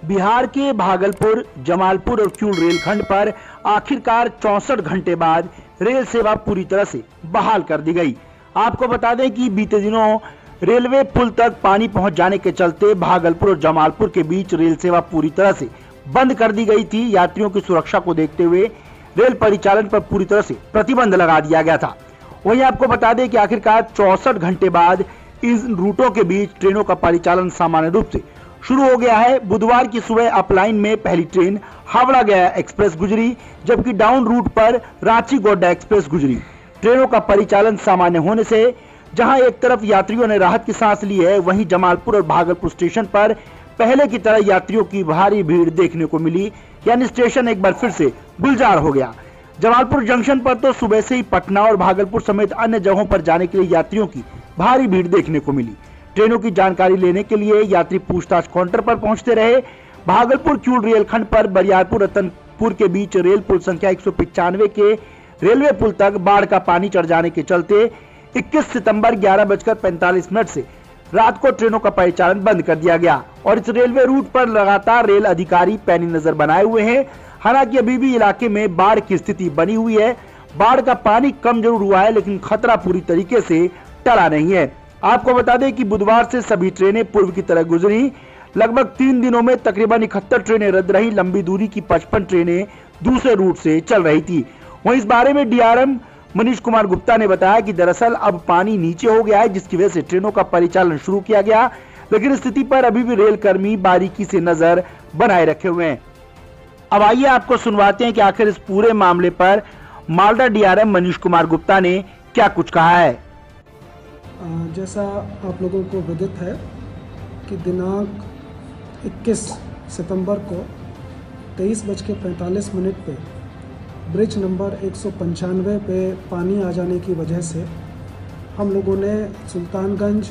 बिहार के भागलपुर, जमालपुर और क्यूल रेलखंड पर आखिरकार 64 घंटे बाद रेल सेवा पूरी तरह से बहाल कर दी गई। आपको बता दें कि बीते दिनों रेलवे पुल तक पानी पहुंच जाने के चलते भागलपुर और जमालपुर के बीच रेल सेवा पूरी तरह से बंद कर दी गई थी। यात्रियों की सुरक्षा को देखते हुए रेल परिचालन पर पूरी तरह से प्रतिबंध लगा दिया गया था। वहीं आपको बता दें कि आखिरकार 64 घंटे बाद इन रूटों के बीच ट्रेनों का परिचालन सामान्य रूप से शुरू हो गया है। बुधवार की सुबह अपलाइन में पहली ट्रेन हावड़ा गया एक्सप्रेस गुजरी, जबकि डाउन रूट पर रांची गोड्डा एक्सप्रेस गुजरी। ट्रेनों का परिचालन सामान्य होने से जहां एक तरफ यात्रियों ने राहत की सांस ली है, वहीं जमालपुर और भागलपुर स्टेशन पर पहले की तरह यात्रियों की भारी भीड़ देखने को मिली, यानी स्टेशन एक बार फिर से गुलजार हो गया। जमालपुर जंक्शन पर तो सुबह से ही पटना और भागलपुर समेत अन्य जगहों पर जाने के लिए यात्रियों की भारी भीड़ देखने को मिली। ट्रेनों की जानकारी लेने के लिए यात्री पूछताछ काउंटर पर पहुंचते रहे। भागलपुर क्यूल रेलखंड पर बरियारपुर रतनपुर के बीच रेल पुल संख्या 195 के रेलवे पुल तक बाढ़ का पानी चढ़ जाने के चलते 21 सितंबर 11:45 से रात को ट्रेनों का परिचालन बंद कर दिया गया और इस रेलवे रूट पर लगातार रेल अधिकारी पैनी नजर बनाए हुए हैं। हालांकि अभी भी इलाके में बाढ़ की स्थिति बनी हुई है। बाढ़ का पानी कम जरूर हुआ है, लेकिन खतरा पूरी तरीके से टला नहीं है। आपको बता दें कि बुधवार से सभी ट्रेनें पूर्व की तरह गुजरी। लगभग 3 दिनों में तकरीबन 71 ट्रेनें रद्द रही। लंबी दूरी की 55 ट्रेनें दूसरे रूट से चल रही थी। वहीं इस बारे में डीआरएम मनीष कुमार गुप्ता ने बताया कि दरअसल अब पानी नीचे हो गया है, जिसकी वजह से ट्रेनों का परिचालन शुरू किया गया, लेकिन स्थिति पर अभी भी रेल कर्मी बारीकी से नजर बनाए रखे हुए हैं। अब आइए आपको सुनवाते हैं कि आखिर इस पूरे मामले पर मालदा डीआरएम मनीष कुमार गुप्ता ने क्या कुछ कहा है। जैसा आप लोगों को विदित है कि दिनांक 21 सितंबर को 23:45 पे ब्रिज नंबर 195 पे पानी आ जाने की वजह से हम लोगों ने सुल्तानगंज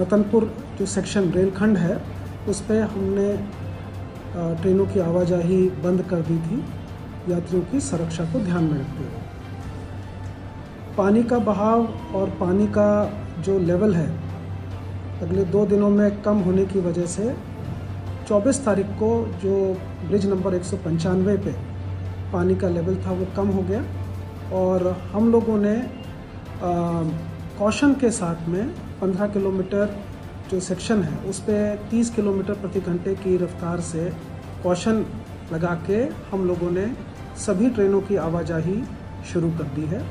रतनपुर जो सेक्शन रेलखंड है उस पे हमने ट्रेनों की आवाजाही बंद कर दी थी, यात्रियों की सुरक्षा को ध्यान में रखते हुए। पानी का बहाव और पानी का जो लेवल है अगले 2 दिनों में कम होने की वजह से 24 तारीख को जो ब्रिज नंबर 195 पे पानी का लेवल था वो कम हो गया और हम लोगों ने कॉशन के साथ में 15 किलोमीटर जो सेक्शन है उस पे 30 किलोमीटर प्रति घंटे की रफ्तार से कॉशन लगा के हम लोगों ने सभी ट्रेनों की आवाजाही शुरू कर दी है।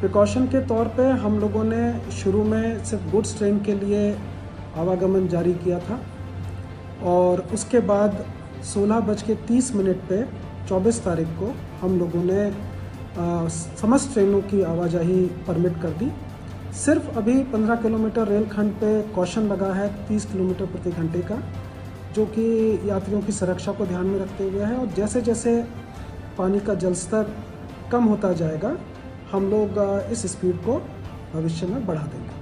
प्रिकॉशन के तौर पे हम लोगों ने शुरू में सिर्फ गुड्स ट्रेन के लिए आवागमन जारी किया था और उसके बाद 16:30 पे 24 तारीख को हम लोगों ने समस्त ट्रेनों की आवाजाही परमिट कर दी। सिर्फ अभी 15 किलोमीटर रेलखंड पे कॉशन लगा है 30 किलोमीटर प्रति घंटे का, जो कि यात्रियों की सुरक्षा को ध्यान में रखते हुए है और जैसे जैसे पानी का जल स्तर कम होता जाएगा हम लोग इस स्पीड को भविष्य में बढ़ा देंगे।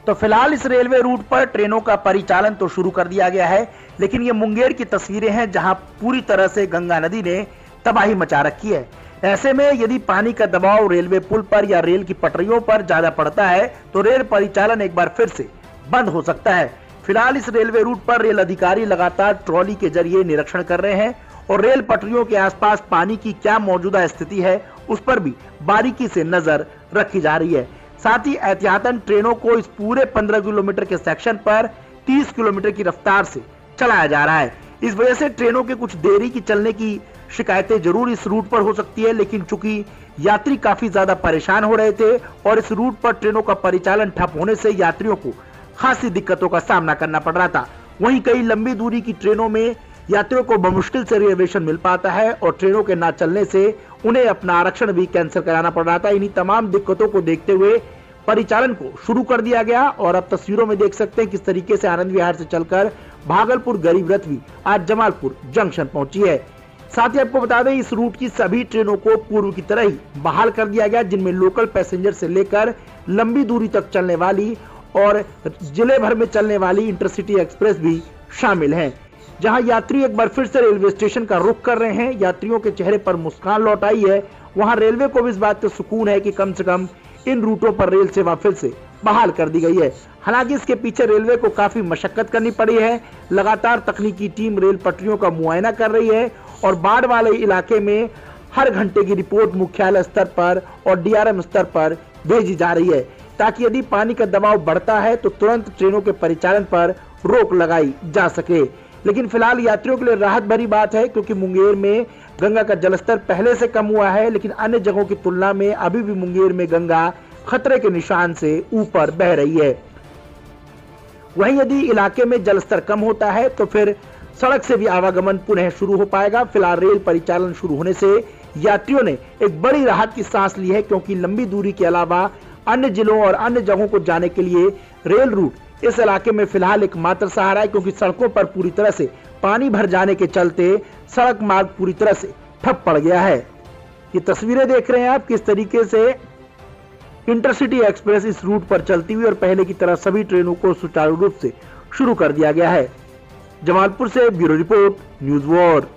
तो फिलहाल इस रेलवे रूट पर ट्रेनों का परिचालन तो शुरू कर दिया गया है, लेकिन ये मुंगेर की तस्वीरें हैं जहां पूरी तरह से गंगा नदी ने तबाही मचा रखी है। ऐसे में यदि पानी का दबाव रेलवे पुल पर या रेल की पटरियों पर ज्यादा पड़ता है तो रेल परिचालन एक बार फिर से बंद हो सकता है। फिलहाल इस रेलवे रूट पर रेल अधिकारी लगातार ट्रॉली के जरिए निरीक्षण कर रहे हैं और रेल पटरियों के आसपास पानी की क्या मौजूदा स्थिति है उस पर भी बारीकी से नजर रखी जा रही है। साथ ही एहतियातन ट्रेनों को इस पूरे 15 किलोमीटर के सेक्शन पर 30 किलोमीटर की रफ्तार से चलाया जा रहा है। इस वजह से ट्रेनों के कुछ देरी की चलने की शिकायतें जरूर इस रूट पर हो सकती है, लेकिन चूंकि यात्री काफी ज्यादा परेशान हो रहे थे और इस रूट पर ट्रेनों का परिचालन ठप होने से यात्रियों को खासी दिक्कतों का सामना करना पड़ रहा था। वहीं कई लंबी दूरी की ट्रेनों में यात्रियों को बमुश्किल से रिजर्वेशन मिल पाता है और ट्रेनों के ना चलने से उन्हें अपना आरक्षण भी कैंसिल कराना पड़ रहा था। इन्हीं तमाम दिक्कतों को देखते हुए परिचालन को शुरू कर दिया गया और अब तस्वीरों में देख सकते हैं किस तरीके से आनंद विहार से चलकर भागलपुर गरीब रथ भी आज जमालपुर जंक्शन पहुंची है। साथ ही आपको बता दें इस रूट की सभी ट्रेनों को पूर्व की तरह ही बहाल कर दिया गया, जिनमें लोकल पैसेंजर से लेकर लंबी दूरी तक चलने वाली और जिले भर में चलने वाली इंटरसिटी एक्सप्रेस भी शामिल हैं। जहां यात्री एक बार फिर से रेलवे स्टेशन का रुख कर रहे हैं, यात्रियों के चेहरे पर मुस्कान लौट आई है। वहां रेलवे को भी इस बात का सुकून है कि कम से कम इन रूटों पर रेल सेवा फिर से बहाल कर दी गई है। हालांकि इसके पीछे रेलवे को काफी मशक्कत करनी पड़ी है। लगातार तकनीकी टीम रेल पटरियों का मुआयना कर रही है और बाढ़ वाले इलाके में हर घंटे की रिपोर्ट मुख्यालय स्तर पर और डीआरएम स्तर पर भेजी जा रही है, ताकि यदि पानी का दबाव बढ़ता है तो तुरंत ट्रेनों के परिचालन पर रोक लगाई जा सके। लेकिन फिलहाल यात्रियों के लिए राहत भरी बात है, क्योंकि मुंगेर में गंगा का जलस्तर पहले से कम हुआ है, लेकिन अन्य जगहों की तुलना में अभी भी मुंगेर में गंगा खतरे के निशान से ऊपर बह रही है। वहीं यदि इलाके में जलस्तर कम होता है तो फिर सड़क से भी आवागमन पुनः शुरू हो पाएगा। फिलहाल रेल परिचालन शुरू होने से यात्रियों ने एक बड़ी राहत की सांस ली है, क्योंकि लंबी दूरी के अलावा अन्य जिलों और अन्य जगहों को जाने के लिए रेल रूट इस इलाके में फिलहाल एक मात्र सहारा है, क्योंकि सड़कों पर पूरी तरह से पानी भर जाने के चलते सड़क मार्ग पूरी तरह से ठप पड़ गया है। ये तस्वीरें देख रहे हैं आप, किस तरीके से इंटरसिटी एक्सप्रेस इस रूट पर चलती हुई और पहले की तरह सभी ट्रेनों को सुचारू रूप से शुरू कर दिया गया है। जमालपुर से ब्यूरो रिपोर्ट, न्यूज़ वॉर।